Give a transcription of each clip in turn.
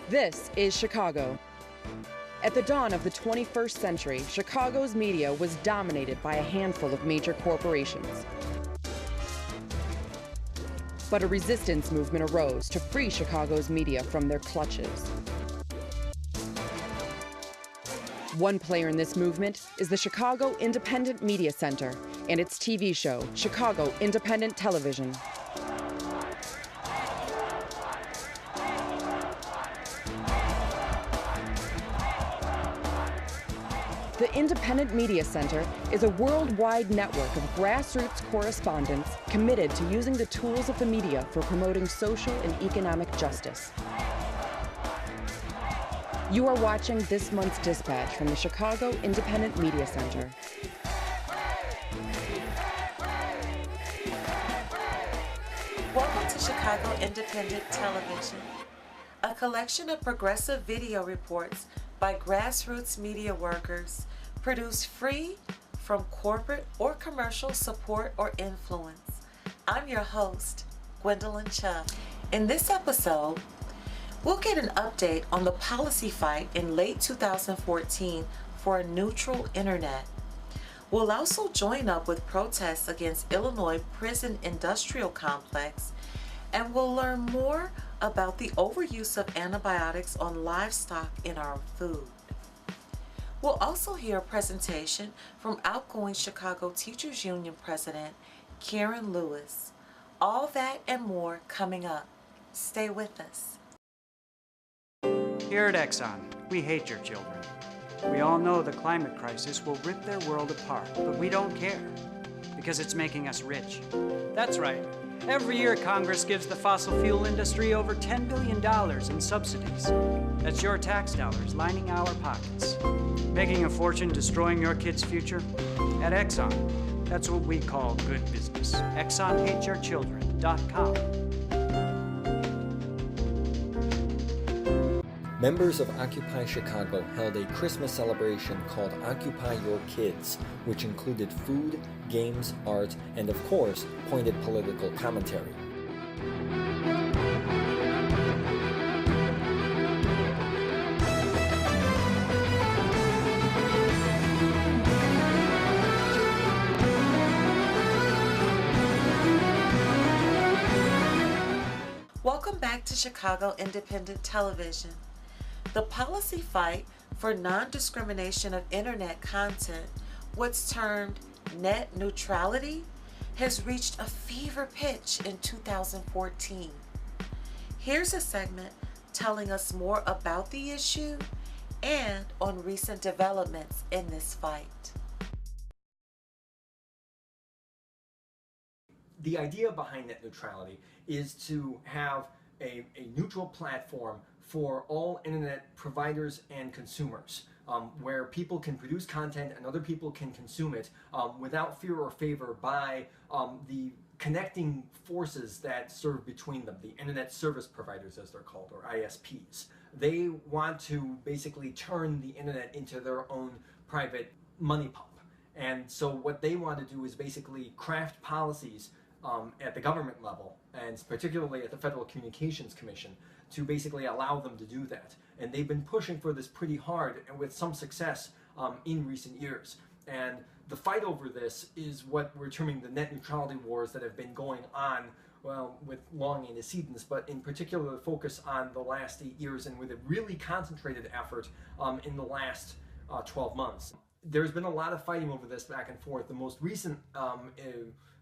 This is Chicago. At the dawn of the 21st century, Chicago's media was dominated by a handful of major corporations. But a resistance movement arose to free Chicago's media from their clutches. One player in this movement is the Chicago Independent Media Center and its TV show, Chicago Independent Television. The Independent Media Center is a worldwide network of grassroots correspondents committed to using the tools of the media for promoting social and economic justice. You are watching this month's dispatch from the Chicago Independent Media Center. Welcome to Chicago Independent Television, a collection of progressive video reports by grassroots media workers produced free from corporate or commercial support or influence. I'm your host, Gwendolyn Chubb. In this episode, we'll get an update on the policy fight in late 2014 for a neutral internet. We'll also join up with protests against Illinois prison industrial complex, and we'll learn more about the overuse of antibiotics on livestock in our food. We'll also hear a presentation from outgoing Chicago Teachers Union President Karen Lewis. All that and more coming up. Stay with us. Here at Exxon, we hate your children. We all know the climate crisis will rip their world apart, but we don't care because it's making us rich. That's right. Every year, Congress gives the fossil fuel industry over $10 billion in subsidies. That's your tax dollars lining our pockets. Making a fortune destroying your kids' future? At Exxon, that's what we call good business. ExxonHatesYourChildren.com. Members of Occupy Chicago held a Christmas celebration called Occupy Your Kids, which included food, games, art, and of course, pointed political commentary. Welcome back to Chicago Independent Television. The policy fight for non-discrimination of internet content, what's termed net neutrality, has reached a fever pitch in 2014. Here's a segment telling us more about the issue and on recent developments in this fight. The idea behind net neutrality is to have a neutral platform for all internet providers and consumers, where people can produce content and other people can consume it without fear or favor by the connecting forces that serve between them, the internet service providers as they're called, or ISPs. They want to basically turn the internet into their own private money pump. And so what they want to do is basically craft policies at the government level, and particularly at the Federal Communications Commission, to basically allow them to do that. And they've been pushing for this pretty hard and with some success in recent years. And the fight over this is what we're terming the net neutrality wars that have been going on, well, with long antecedents, but in particular the focus on the last 8 years and with a really concentrated effort in the last 12 months. There's been a lot of fighting over this back and forth. The most recent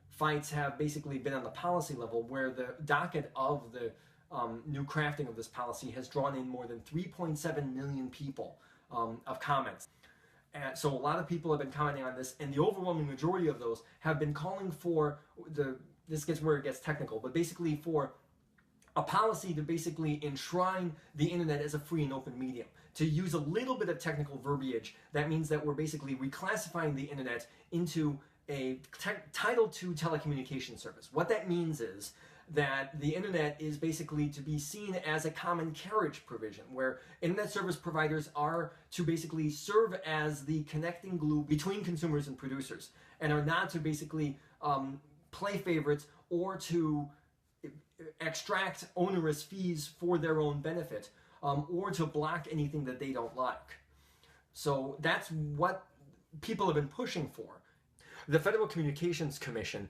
fights have basically been on the policy level, where the docket of the new crafting of this policy has drawn in more than 3.7 million people of comments. And so a lot of people have been commenting on this, and the overwhelming majority of those have been calling for this gets where it gets technical, but basically for a policy to basically enshrine the internet as a free and open medium. To use a little bit of technical verbiage, that means that we're basically reclassifying the internet into a Title II telecommunications service. What that means is that the internet is basically to be seen as a common carriage provision, where internet service providers are to basically serve as the connecting glue between consumers and producers, and are not to basically play favorites or to extract onerous fees for their own benefit or to block anything that they don't like. So that's what people have been pushing for. The Federal Communications Commission,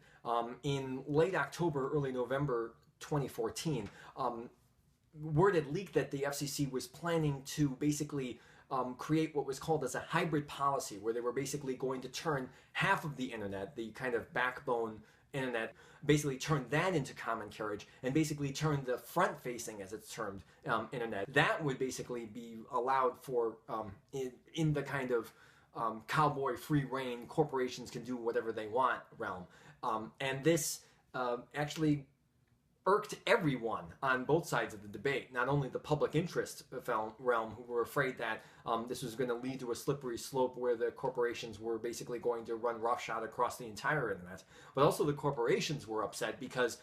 in late October, early November 2014, word had leaked that the FCC was planning to basically create what was called as a hybrid policy, where they were basically going to turn half of the internet, the kind of backbone internet, basically turn that into common carriage, and basically turn the front-facing, as it's termed, internet. That would basically be allowed for in the kind of cowboy free reign, corporations can do whatever they want realm. And this actually irked everyone on both sides of the debate, not only the public interest realm, who were afraid that this was going to lead to a slippery slope where the corporations were basically going to run roughshod across the entire internet, but also the corporations were upset because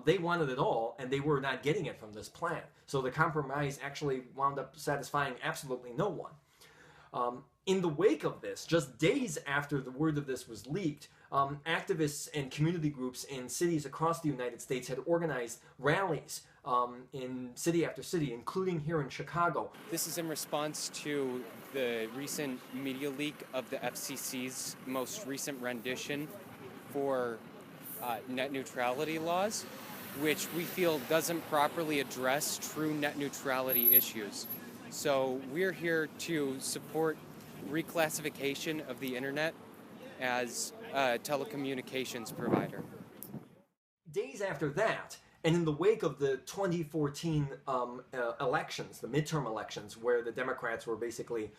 they wanted it all and they were not getting it from this plan. So the compromise actually wound up satisfying absolutely no one. In the wake of this, just days after the word of this was leaked, activists and community groups in cities across the United States had organized rallies in city after city, including here in Chicago. This is in response to the recent media leak of the FCC's most recent rendition for net neutrality laws, which we feel doesn't properly address true net neutrality issues. So we're here to support reclassification of the internet as a telecommunications provider. Days after that, and in the wake of the 2014 elections, the midterm elections, where the Democrats were basically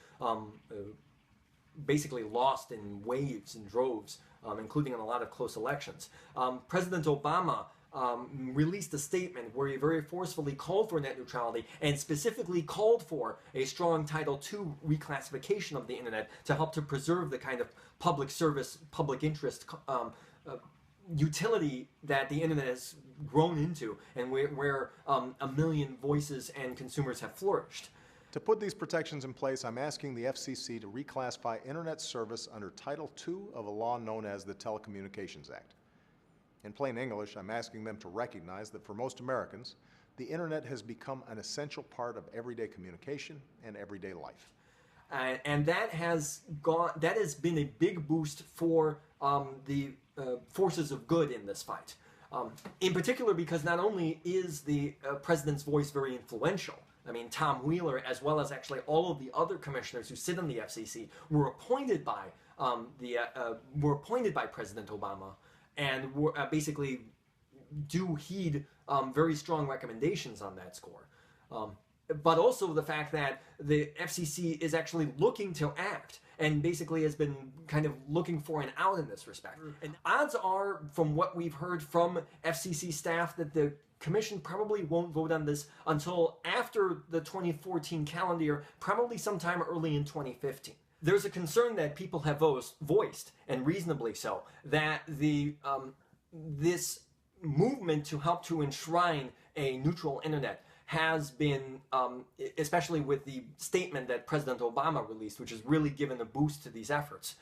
lost in waves and droves, including in a lot of close elections, President Obama released a statement where he very forcefully called for net neutrality and specifically called for a strong Title II reclassification of the internet to help to preserve the kind of public service, public interest utility that the internet has grown into, and where a million voices and consumers have flourished. To put these protections in place, I'm asking the FCC to reclassify internet service under Title II of a law known as the Telecommunications Act. In plain English, I'm asking them to recognize that for most Americans, the internet has become an essential part of everyday communication and everyday life. And that has been a big boost for the forces of good in this fight. In particular, because not only is the president's voice very influential, I mean, Tom Wheeler, as well as actually all of the other commissioners who sit on the FCC, were appointed by President Obama, and basically do heed very strong recommendations on that score. But also the fact that the FCC is actually looking to act and basically has been kind of looking for an out in this respect. And odds are, from what we've heard from FCC staff, that the Commission probably won't vote on this until after the 2014 calendar year, probably sometime early in 2015. There's a concern that people have voiced, and reasonably so, that this movement to help to enshrine a neutral internet has been, especially with the statement that President Obama released, which has really given a boost to these efforts.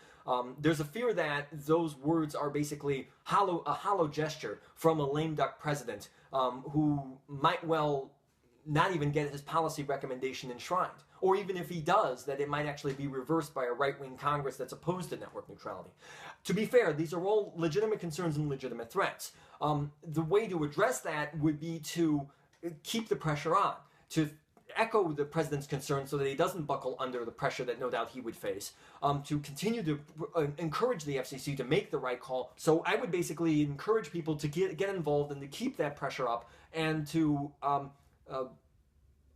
There's a fear that those words are basically a hollow gesture from a lame duck president who might well not even get his policy recommendation enshrined. Or even if he does, that it might actually be reversed by a right-wing Congress that's opposed to network neutrality. To be fair, these are all legitimate concerns and legitimate threats. The way to address that would be to keep the pressure on, to echo the president's concerns so that he doesn't buckle under the pressure that no doubt he would face, to continue to encourage the FCC to make the right call. So I would basically encourage people to get involved and to keep that pressure up, and to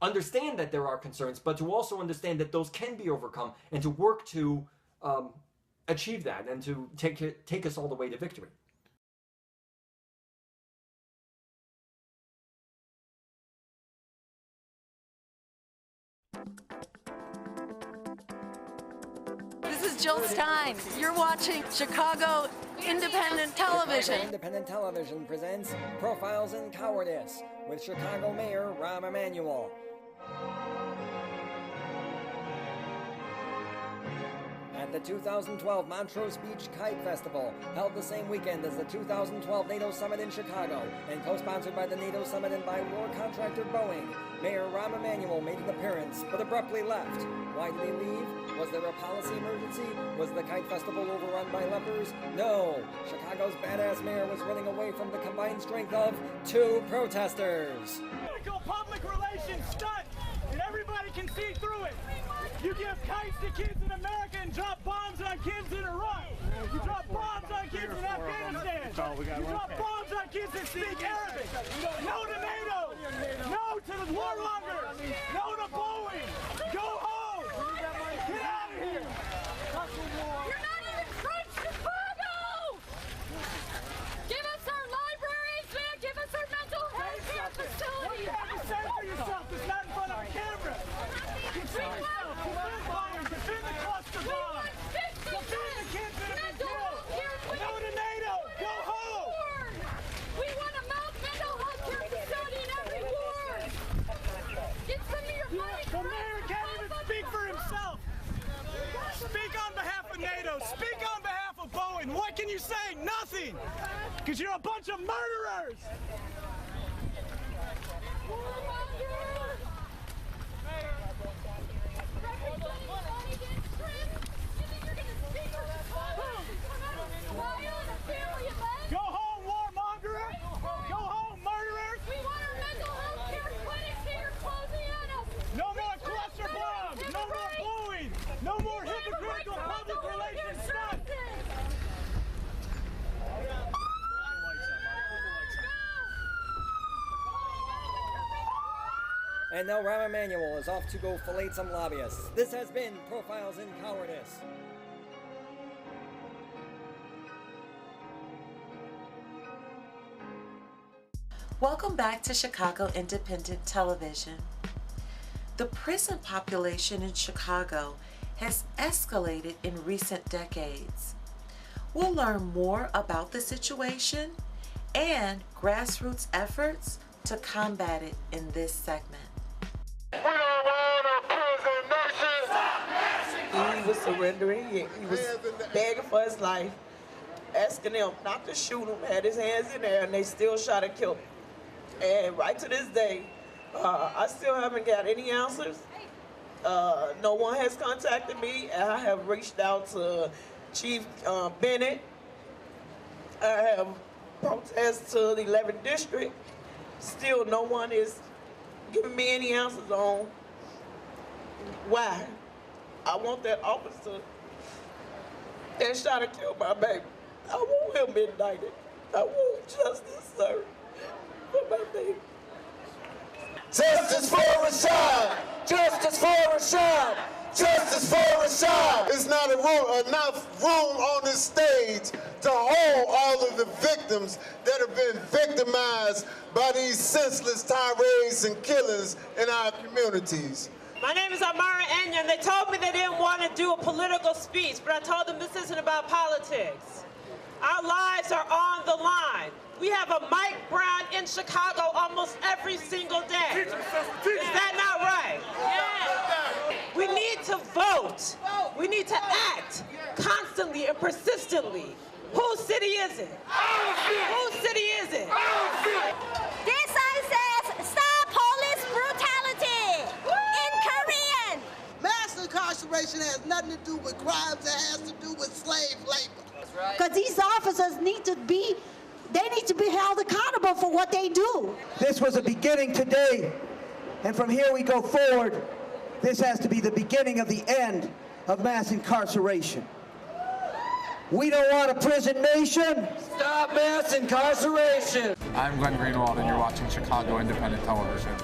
understand that there are concerns, but to also understand that those can be overcome, and to work to achieve that and to take us all the way to victory. This is Jill Stein. You're watching Chicago Independent Television. Chicago Independent Television presents Profiles in Cowardice with Chicago Mayor Rahm Emanuel. At at the 2012 Montrose Beach Kite Festival, held the same weekend as the 2012 NATO Summit in Chicago, and co-sponsored by the NATO Summit and by war contractor Boeing. Mayor Rahm Emanuel made an appearance, but abruptly left. Why did he leave? Was there a policy emergency? Was the kite festival overrun by lepers? No. Chicago's badass mayor was running away from the combined strength of 2 protesters. Public relations stunt, and everybody can see through it. You give kites to kids in America and drop bombs on kids in Iraq. You drop bombs on kids in Afghanistan. You drop bombs on kids that speak Arabic. No to NATO. No to the warmongers. No to Boeing. Go home. Get out of here. You're not even from Chicago! Give us our libraries, man! Give us our mental health care facilities! You have to say for yourself. It's not in front of a camera. Defend yourself. Defend Boeing. Defend the cluster bomb. Defend the kids that have been killed. No to NATO. Go home. We want a mental health care facility in every ward! Get some of your money! The mayor can't even speak for himself. Speak on behalf of NATO. Speak on behalf of Boeing. What can you say? Nothing. Because you're a bunch of murderers. Go home, warmonger. Go home, murderers. We want our mental health care clinics that you're closing on us. No more cluster bombs. No more Boeing. No more hypocritical public relations stuff. And now Rahm Emanuel is off to go fillet some lobbyists. This has been Profiles in Cowardice. Welcome back to Chicago Independent Television. The prison population in Chicago has escalated in recent decades. We'll learn more about the situation and grassroots efforts to combat it in this segment. We don't want a prison nation. He was surrendering. He was begging for his life, asking them not to shoot him, had his hands in there, and they still shot and killed him. And right to this day, I still haven't got any answers. No one has contacted me. I have reached out to Chief Bennett. I have protested to the 11th District. Still, no one is giving me any answers on why. I want that officer that shot and killed my baby. I want him indicted. I want justice, sir, for my baby. Justice for Rashad! Justice for Rashad! Justice for Rashad! There's not enough room on this stage to hold all of the victims that have been victimized by these senseless tirades and killings in our communities. My name is Amara Enya, and they told me they didn't want to do a political speech, but I told them this isn't about politics. Our lives are on the line. We have a Mike Brown in Chicago almost every single day. Is that not right? Yes. We need to vote. We need to act constantly and persistently. Whose city is it? Whose city is it? This sign says, stop police brutality in Korean. Mass incarceration has nothing to do with crimes. It has to do with slave labor. Because these officers need to be held accountable for what they do. This was a beginning today, and from here we go forward. This has to be the beginning of the end of mass incarceration. We don't want a prison nation. Stop mass incarceration. I'm Glenn Greenwald, and you're watching Chicago Independent Television.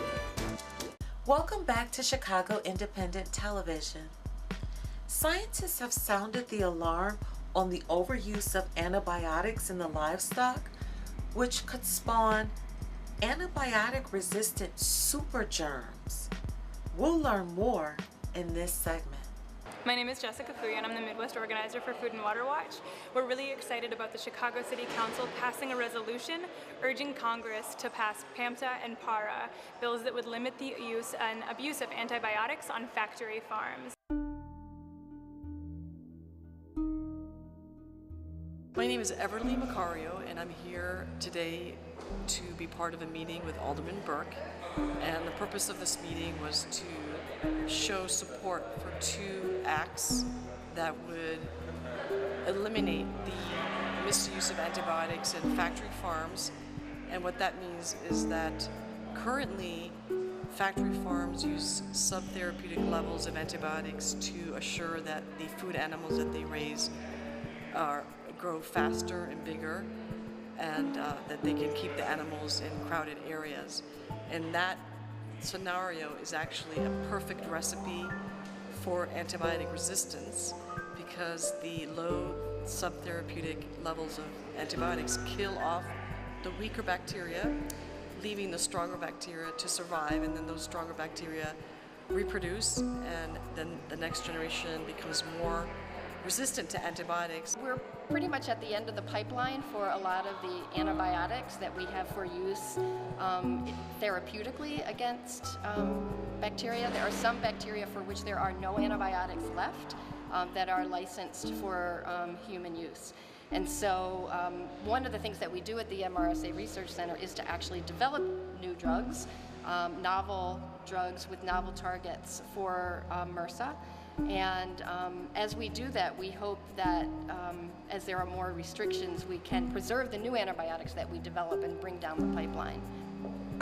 Welcome back to Chicago Independent Television. Scientists have sounded the alarm on the overuse of antibiotics in the livestock, which could spawn antibiotic-resistant super germs. We'll learn more in this segment. My name is Jessica Fuy, and I'm the Midwest organizer for Food and Water Watch. We're really excited about the Chicago City Council passing a resolution urging Congress to pass PAMTA and PARA, bills that would limit the use and abuse of antibiotics on factory farms. name is Everly Macario, and I'm here today to be part of a meeting with Alderman Burke. And the purpose of this meeting was to show support for two acts that would eliminate the misuse of antibiotics in factory farms. And what that means is that currently factory farms use subtherapeutic levels of antibiotics to assure that the food animals that they raise grow faster and bigger, and that they can keep the animals in crowded areas. And that scenario is actually a perfect recipe for antibiotic resistance, because the low subtherapeutic levels of antibiotics kill off the weaker bacteria, leaving the stronger bacteria to survive, and then those stronger bacteria reproduce, and then the next generation becomes more resistant to antibiotics. We're pretty much at the end of the pipeline for a lot of the antibiotics that we have for use therapeutically against bacteria. There are some bacteria for which there are no antibiotics left that are licensed for human use. And so one of the things that we do at the MRSA Research Center is to actually develop new drugs, novel drugs with novel targets for MRSA. And as we do that, we hope that as there are more restrictions, we can preserve the new antibiotics that we develop and bring down the pipeline.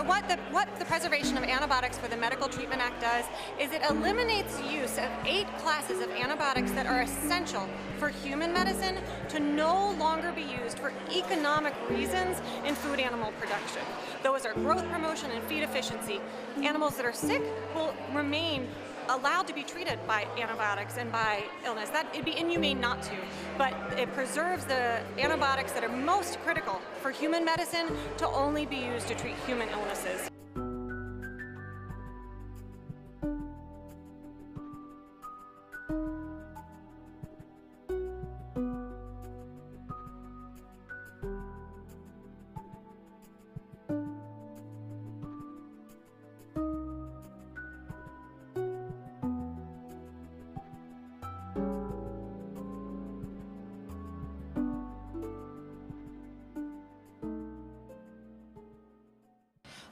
What the Preservation of Antibiotics for the Medical Treatment Act does is it eliminates use of 8 classes of antibiotics that are essential for human medicine to no longer be used for economic reasons in food animal production. Those are growth promotion and feed efficiency. Animals that are sick will remain allowed to be treated by antibiotics and by illness. It'd be inhumane not to, but it preserves the antibiotics that are most critical for human medicine to only be used to treat human illnesses.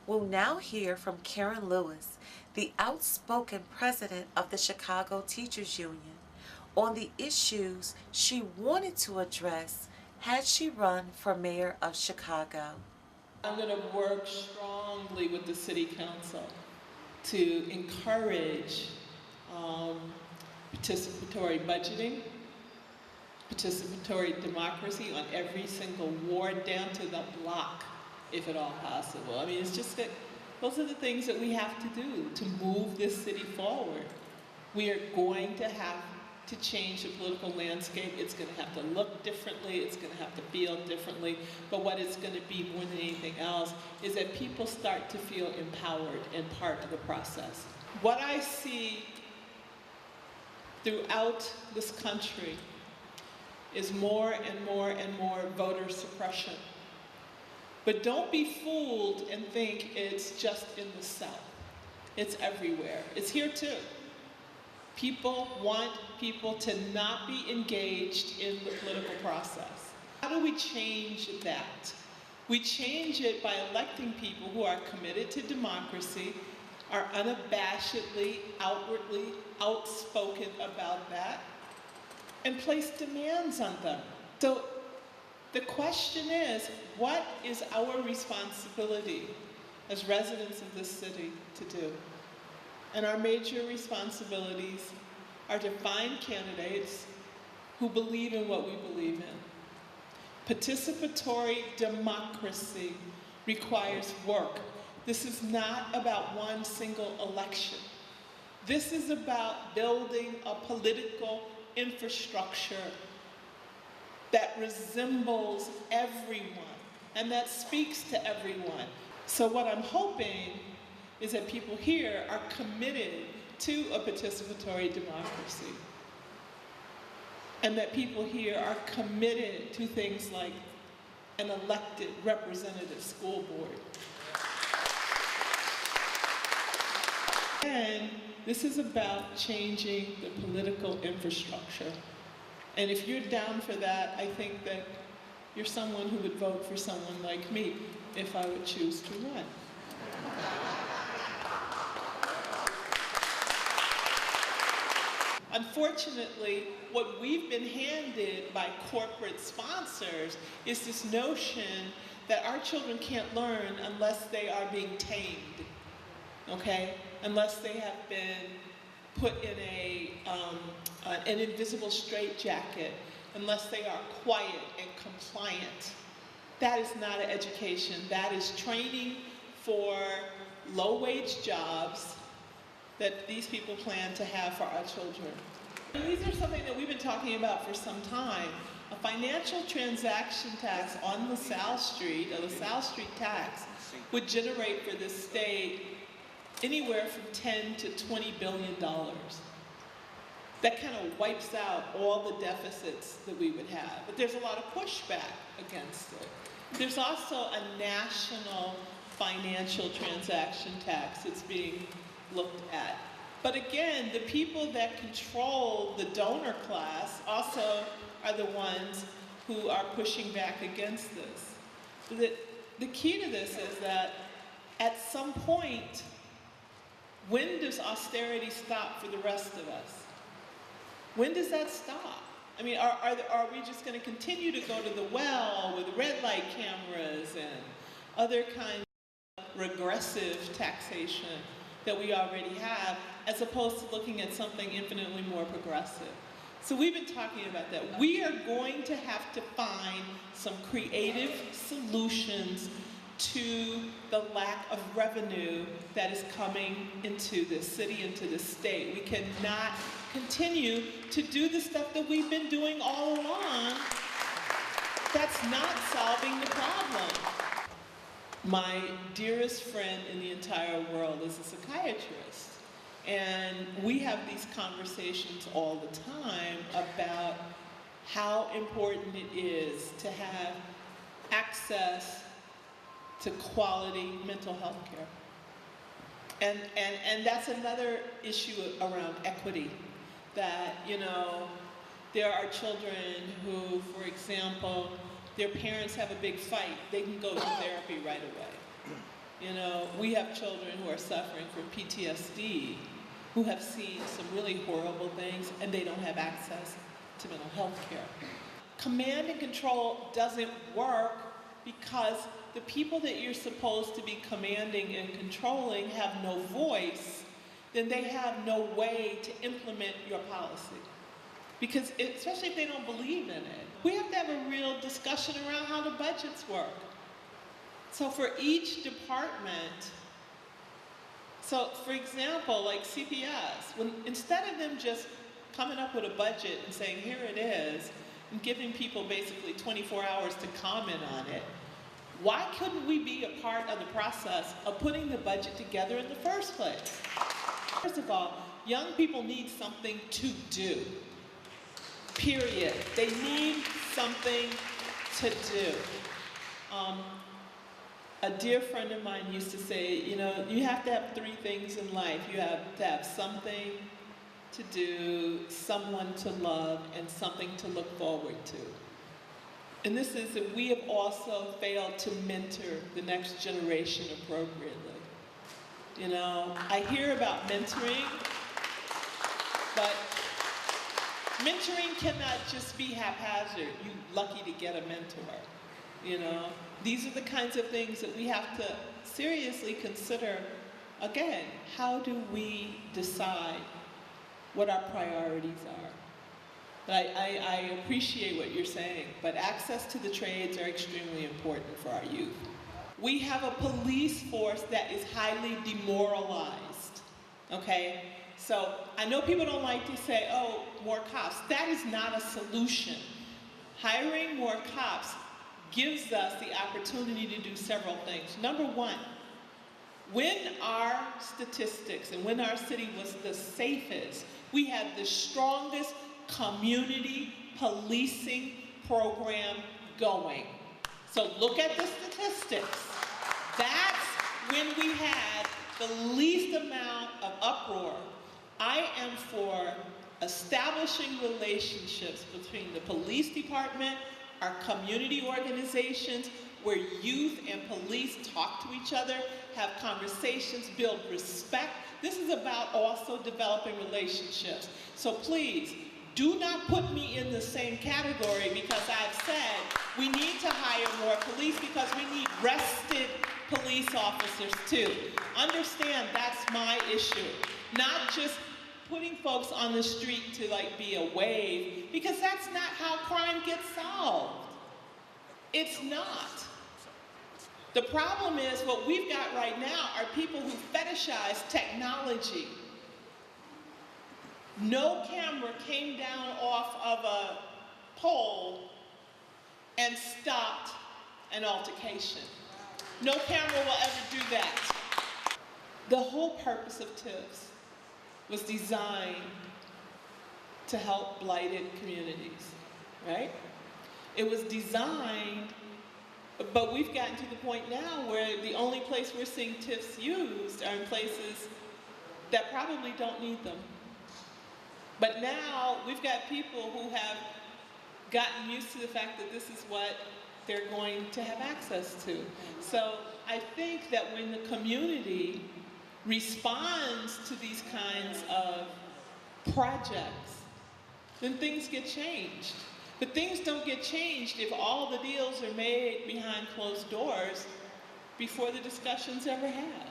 We'll now hear from Karen Lewis, the outspoken president of the Chicago Teachers Union, on the issues she wanted to address had she run for mayor of Chicago. I'm going to work strongly with the City Council to encourage participatory budgeting, participatory democracy on every single ward down to the block, if at all possible. I mean, it's just that those are the things that we have to do to move this city forward. We are going to have to change the political landscape. It's going to have to look differently. It's going to have to feel differently. But what it's going to be more than anything else is that people start to feel empowered and part of the process. What I see throughout this country is more and more and more voter suppression. But don't be fooled and think it's just in the South. It's everywhere. It's here too. People want people to not be engaged in the political process. How do we change that? We change it by electing people who are committed to democracy, are unabashedly, outwardly outspoken about that, and place demands on them. So the question is, what is our responsibility as residents of this city to do? And our major responsibilities are to find candidates who believe in what we believe in. Participatory democracy requires work. This is not about one single election. This is about building a political infrastructure that resembles everyone and that speaks to everyone. So what I'm hoping is that people here are committed to a participatory democracy, and that people here are committed to things like an elected representative school board. And this is about changing the political infrastructure. And if you're down for that, I think that you're someone who would vote for someone like me if I would choose to run. Unfortunately, what we've been handed by corporate sponsors is this notion that our children can't learn unless they are being tamed, okay? Unless they have been put in an invisible straitjacket, unless they are quiet and compliant. That is not an education. That is training for low-wage jobs that these people plan to have for our children. And these are something that we've been talking about for some time. A financial transaction tax on LaSalle Street, a LaSalle Street tax, would generate for this state anywhere from $10 to $20 billion. That kind of wipes out all the deficits that we would have. But there's a lot of pushback against it. There's also a national financial transaction tax that's being looked at. But again, the people that control the donor class also are the ones who are pushing back against this. The key to this is that at some point, when does austerity stop for the rest of us? When does that stop? I mean, are we just going to continue to go to the well with red light cameras and other kinds of regressive taxation that we already have, as opposed to looking at something infinitely more progressive? So we've been talking about that. We are going to have to find some creative solutions to the lack of revenue that is coming into this city, into this state. We cannot continue to do the stuff that we've been doing all along. That's not solving the problem. My dearest friend in the entire world is a psychiatrist. And we have these conversations all the time about how important it is to have access to quality mental health care. And that's another issue around equity, that, you know, there are children who, for example, their parents have a big fight, they can go to therapy right away. You know, we have children who are suffering from PTSD, who have seen some really horrible things, and they don't have access to mental health care. Command and control doesn't work because the people that you're supposed to be commanding and controlling have no voice, then they have no way to implement your policy. Because especially if they don't believe in it. We have to have a real discussion around how the budgets work. So for each department, so for example, like CPS, instead of them just coming up with a budget and saying, here it is, and giving people basically 24 hours to comment on it, why couldn't we be a part of the process of putting the budget together in the first place? First of all, young people need something to do, period. They need something to do. A dear friend of mine used to say, you know, you have to have three things in life. You have to have something to do, someone to love, and something to look forward to. And this is that we have also failed to mentor the next generation appropriately. You know, I hear about mentoring, but mentoring cannot just be haphazard. You're lucky to get a mentor, you know. These are the kinds of things that we have to seriously consider. Again, how do we decide what our priorities are? I appreciate what you're saying, but access to the trades are extremely important for our youth. We have a police force that is highly demoralized, okay? So I know people don't like to say, oh, more cops. That is not a solution. Hiring more cops gives us the opportunity to do several things. Number one, when our statistics and when our city was the safest, we had the strongest community policing program going. So look at the statistics. That's when we had the least amount of uproar. I am for establishing relationships between the police department our community organizations, where youth and police talk to each other, have conversations, build respect. This is about also developing relationships. So please, do not put me in the same category, because I've said we need to hire more police because we need rested police officers too. Understand that's my issue. Not just putting folks on the street to like be a wave, because that's not how crime gets solved. It's not. The problem is what we've got right now are people who fetishize technology. No camera came down off of a pole and stopped an altercation. No camera will ever do that. The whole purpose of TIFs was designed to help blighted communities, right? It was designed, but we've gotten to the point now where the only place we're seeing TIFs used are in places that probably don't need them. But now we've got people who have gotten used to the fact that this is what they're going to have access to. So I think that when the community responds to these kinds of projects, then things get changed. But things don't get changed if all the deals are made behind closed doors before the discussion's ever had.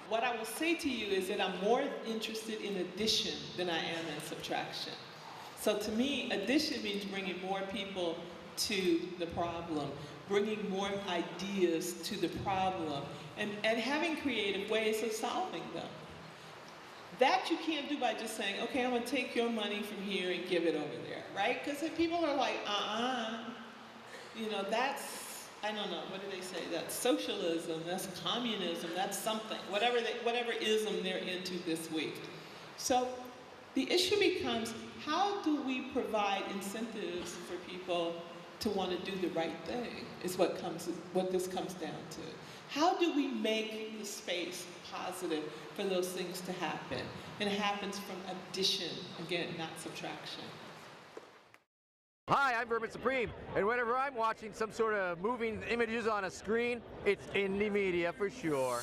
What I will say to you is that I'm more interested in addition than I am in subtraction. So to me, addition means bringing more people to the problem, bringing more ideas to the problem, and having creative ways of solving them. That you can't do by just saying, okay, I'm gonna take your money from here and give it over there, right? Because if people are like, you know, that's, I don't know, what do they say? That's socialism, that's communism, that's something, whatever ism they're into this week. So the issue becomes, how do we provide incentives for people to want to do the right thing, is what this comes down to. How do we make the space positive for those things to happen? And it happens from addition, again, not subtraction. Hi, I'm Vermin Supreme, and whenever I'm watching some sort of moving images on a screen, it's indie media for sure.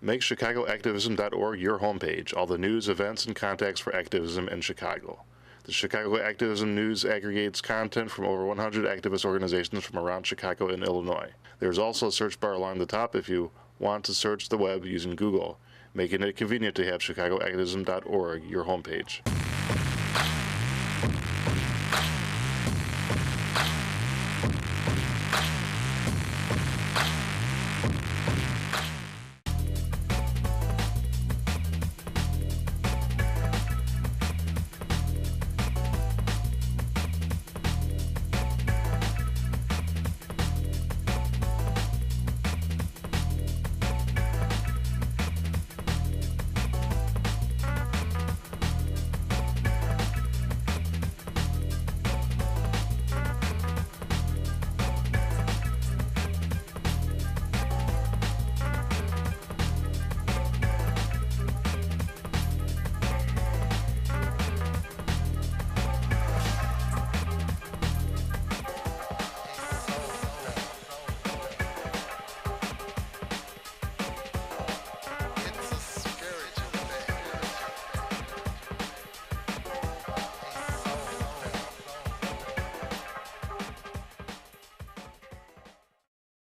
Make ChicagoActivism.org your homepage, all the news, events, and contacts for activism in Chicago. The Chicago Activism News aggregates content from over 100 activist organizations from around Chicago and Illinois. There's also a search bar along the top if you want to search the web using Google, making it convenient to have ChicagoActivism.org your homepage.